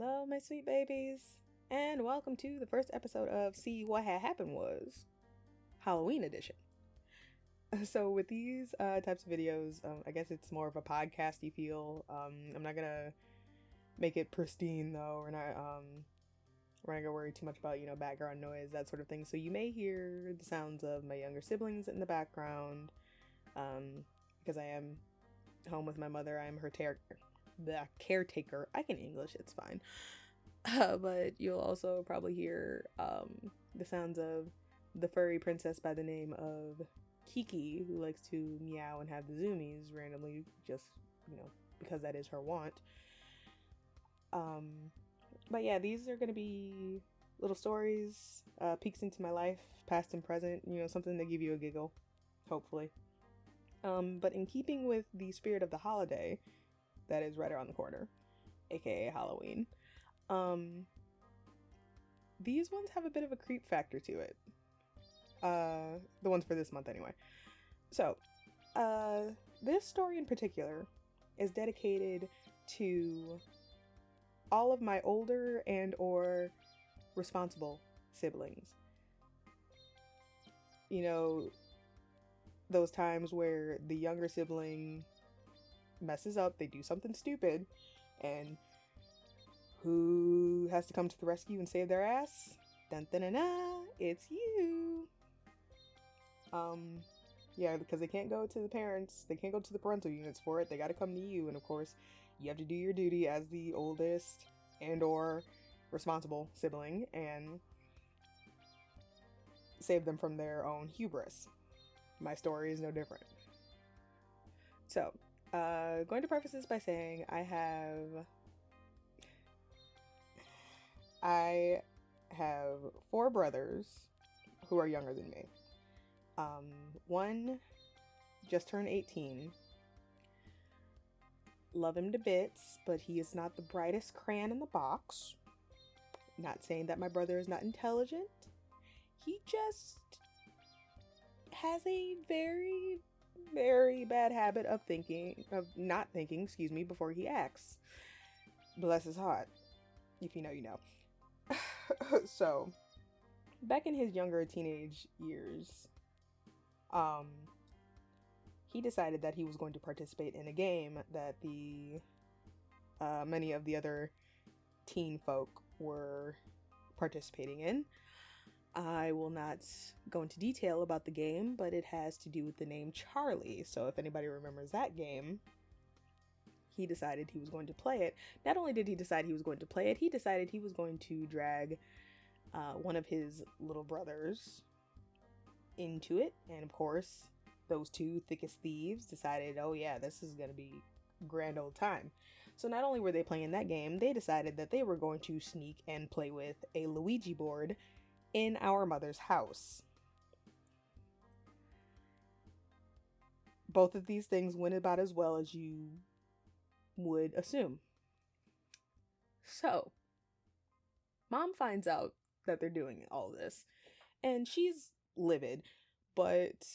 Hello, my sweet babies, and welcome to the first episode of See What Had Happened Was Halloween edition. So with these types of videos, I guess it's more of a podcasty feel. I'm not gonna make it pristine though. We're not gonna worry too much about background noise, that sort of thing. So you may hear the sounds of my younger siblings in the background, because I am home with my mother. I am her the caretaker. I can English, it's fine. But you'll also probably hear the sounds of the furry princess by the name of Kiki, who likes to meow and have the zoomies randomly, just because that is her want. But yeah, these are gonna be little stories, peeks into my life, past and present, something to give you a giggle, hopefully. But in keeping with the spirit of the holiday that is right around the corner, aka Halloween, these ones have a bit of a creep factor to it. The ones for this month anyway. So, this story in particular is dedicated to all of my older and or responsible siblings. Those times where the younger sibling messes up, they do something stupid, and who has to come to the rescue and save their ass? Dun dun dun dun, it's you. Yeah, because they can't go to the parents, they can't go to the parental units for it, they gotta come to you, and of course, you have to do your duty as the oldest and or responsible sibling and save them from their own hubris. My story is no different. So, going to preface this by saying I have 4 brothers who are younger than me. One just turned 18. Love him to bits, but he is not the brightest crayon in the box. Not saying that my brother is not intelligent. He just has a very, very bad habit of not thinking, before he acts. Bless his heart. If you know, you know. So, back in his younger teenage years, he decided that he was going to participate in a game that many of the other teen folk were participating in. I will not go into detail about the game, but it has to do with the name Charlie. So if anybody remembers that game, he decided he was going to play it. Not only did he decide he was going to play it, he decided he was going to drag one of his little brothers into it. And of course, those two thickest thieves decided, oh yeah, this is going to be a grand old time. So not only were they playing that game, they decided that they were going to sneak and play with a Luigi board in our mother's house. Both of these things went about as well as you would assume. So, Mom finds out that they're doing all this, and she's livid, but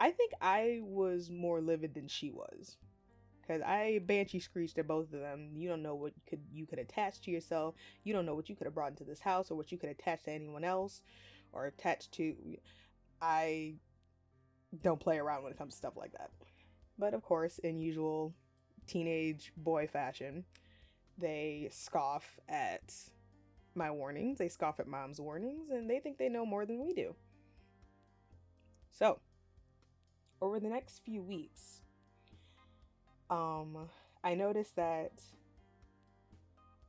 I think I was more livid than she was. Because I banshee screeched at both of them. You don't know what you could attach to yourself. You don't know what you could have brought into this house or what you could attach to anyone else or attach to. I don't play around when it comes to stuff like that. But of course, in usual teenage boy fashion, they scoff at my warnings. They scoff at Mom's warnings, and they think they know more than we do. So, over the next few weeks, I noticed that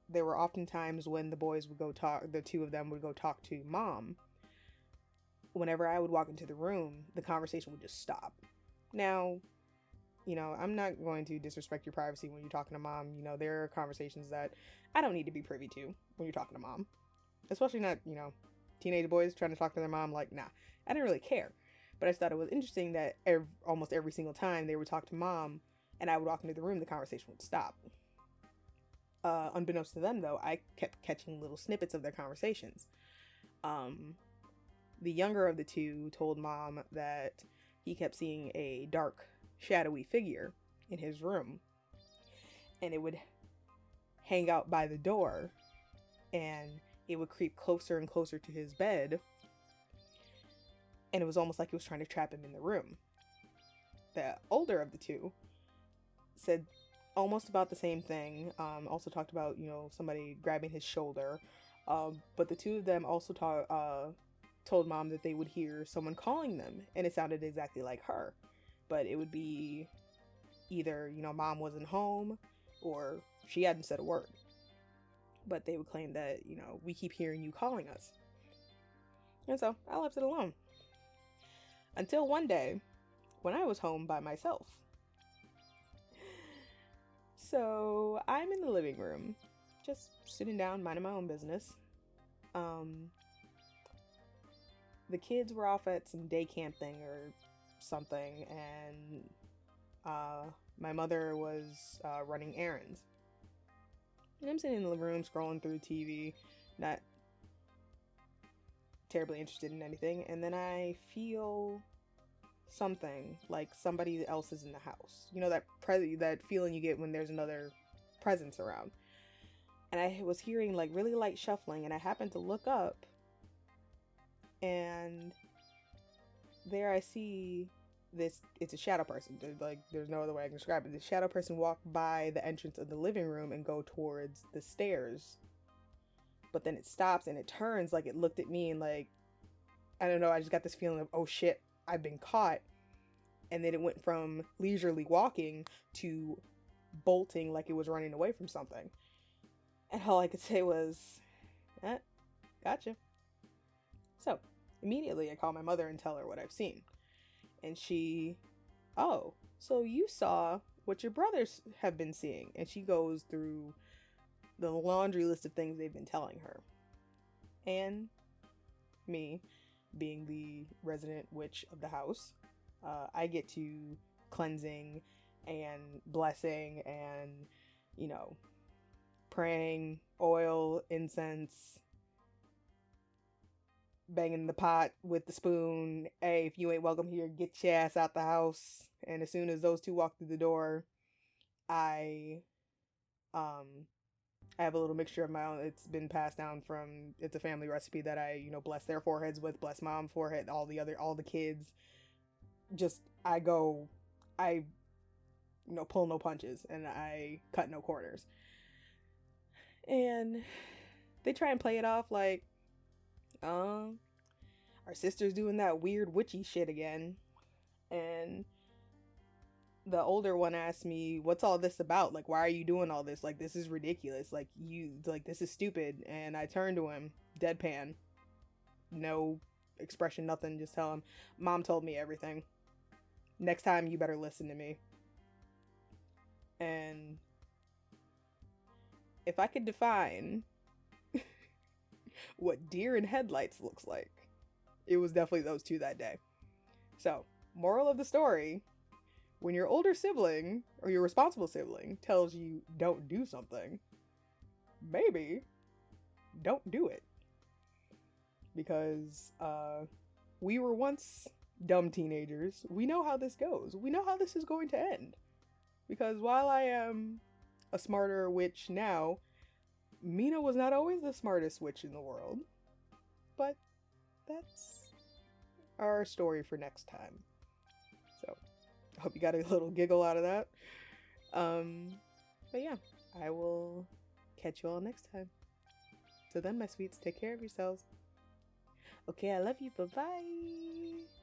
there were often times when the boys would go talk, the two of them would go talk to Mom. Whenever I would walk into the room, the conversation would just stop. Now, I'm not going to disrespect your privacy when you're talking to Mom. There are conversations that I don't need to be privy to when you're talking to Mom. Especially not, teenage boys trying to talk to their mom. Like, nah, I didn't really care. But I just thought it was interesting that almost every single time they would talk to Mom, and I would walk into the room, the conversation would stop. Unbeknownst to them, though, I kept catching little snippets of their conversations. The younger of the two told Mom that he kept seeing a dark, shadowy figure in his room. And it would hang out by the door, and it would creep closer and closer to his bed, and it was almost like it was trying to trap him in the room. The older of the two said almost about the same thing. Also talked about, somebody grabbing his shoulder. But the two of them also told mom that they would hear someone calling them, and it sounded exactly like her. But it would be either, mom wasn't home or she hadn't said a word. But they would claim that, we keep hearing you calling us. And so I left it alone. Until one day when I was home by myself. So I'm in the living room, just sitting down, minding my own business. The kids were off at some day camp thing or something, and my mother was running errands. And I'm sitting in the living room scrolling through TV, not terribly interested in anything, and then I feel something, like somebody else is in the house. That feeling you get when there's another presence around. And I was hearing like really light shuffling, and I happened to look up, and there I see this, it's a shadow person. There's no other way I can describe it. The shadow person walked by the entrance of the living room and go towards the stairs. But then it stops and it turns, like it looked at me and like, I don't know, I just got this feeling of, oh shit, I've been caught. And then it went from leisurely walking to bolting like it was running away from something. And all I could say was, gotcha. So immediately I call my mother and tell her what I've seen. And she, oh, so you saw what your brothers have been seeing. And she goes through the laundry list of things they've been telling her. And me, being the resident witch of the house, I get to cleansing and blessing and, praying, oil, incense, banging the pot with the spoon. Hey, if you ain't welcome here, get your ass out the house. And as soon as those two walk through the door, I have a little mixture of my own. It's been passed down from, it's a family recipe that I, bless their foreheads with, bless mom's forehead, all the kids. Just, I pull no punches and I cut no corners. And they try and play it off like, our sister's doing that weird witchy shit again. And the older one asked me, what's all this about? Like, why are you doing all this? Like, this is ridiculous. Like, this is stupid. And I turned to him, deadpan. No expression, nothing. Just tell him, Mom told me everything. Next time, you better listen to me. And if I could define what deer in headlights looks like, it was definitely those two that day. So, moral of the story, when your older sibling or your responsible sibling tells you don't do something, maybe don't do it. Because we were once dumb teenagers. We know how this goes. We know how this is going to end. Because while I am a smarter witch now, Mina was not always the smartest witch in the world. But that's our story for next time. So, I hope you got a little giggle out of that. But yeah, I will catch you all next time. So then, my sweets, take care of yourselves. Okay, I love you. Bye-bye.